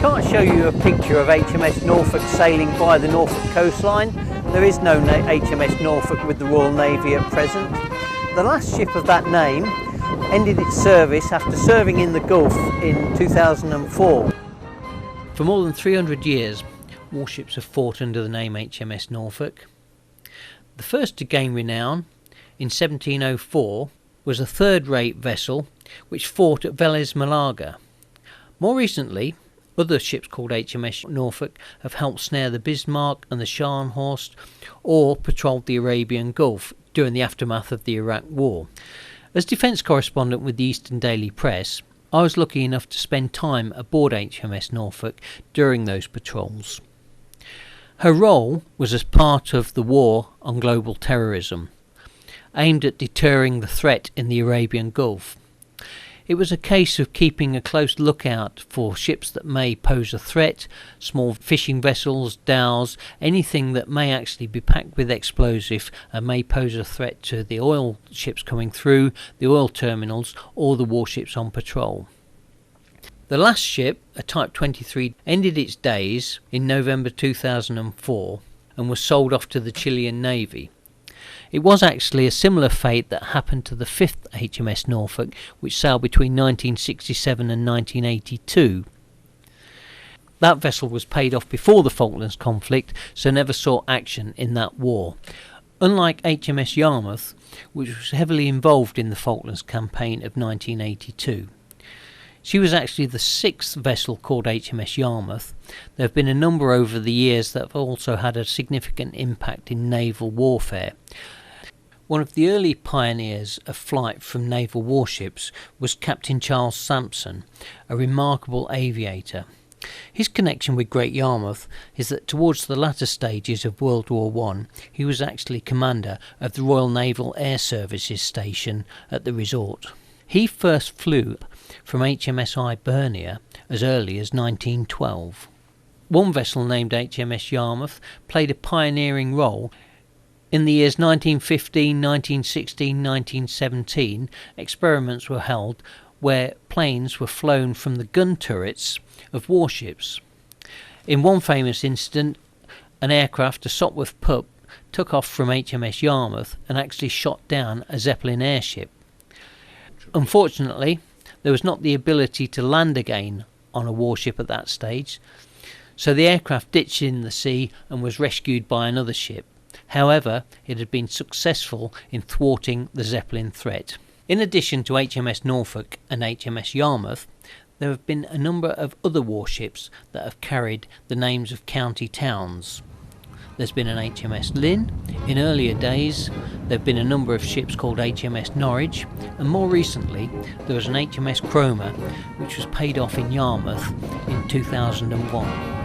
can't show you a picture of HMS Norfolk sailing by the Norfolk coastline. There is no HMS Norfolk with the Royal Navy at present. The last ship of that name ended its service after serving in the Gulf in 2004. For more than 300 years, warships have fought under the name HMS Norfolk. The first to gain renown in 1704 was a third-rate vessel which fought at Vélez Malaga. More recently, other ships called HMS Norfolk have helped snare the Bismarck and the Scharnhorst, or patrolled the Arabian Gulf during the aftermath of the Iraq War. As defence correspondent with the Eastern Daily Press, I was lucky enough to spend time aboard HMS Norfolk during those patrols. Her role was as part of the war on global terrorism, aimed at deterring the threat in the Arabian Gulf. It was a case of keeping a close lookout for ships that may pose a threat, small fishing vessels, dhows, anything that may actually be packed with explosive and may pose a threat to the oil ships coming through, the oil terminals, or the warships on patrol. The last ship, a Type 23, ended its days in November 2004 and was sold off to the Chilean Navy. It was actually a similar fate that happened to the 5th HMS Norfolk, which sailed between 1967 and 1982. That vessel was paid off before the Falklands conflict, so never saw action in that war. Unlike HMS Yarmouth, which was heavily involved in the Falklands campaign of 1982. She was actually the 6th vessel called HMS Yarmouth. There have been a number over the years that have also had a significant impact in naval warfare. One of the early pioneers of flight from naval warships was Captain Charles Sampson, a remarkable aviator. His connection with Great Yarmouth is that towards the latter stages of World War I, he was actually commander of the Royal Naval Air Services station at the resort. He first flew from HMS Hibernia as early as 1912. One vessel named HMS Yarmouth played a pioneering role. In the years 1915, 1916, 1917, experiments were held where planes were flown from the gun turrets of warships. In one famous incident, an aircraft, a Sopwith Pup, took off from HMS Yarmouth and actually shot down a Zeppelin airship. Unfortunately, there was not the ability to land again on a warship at that stage, so the aircraft ditched in the sea and was rescued by another ship. However, it had been successful in thwarting the Zeppelin threat. In addition to HMS Norfolk and HMS Yarmouth, there have been a number of other warships that have carried the names of county towns. There's been an HMS Lynn. In earlier days, there have been a number of ships called HMS Norwich, and more recently, there was an HMS Cromer, which was paid off in Yarmouth in 2001.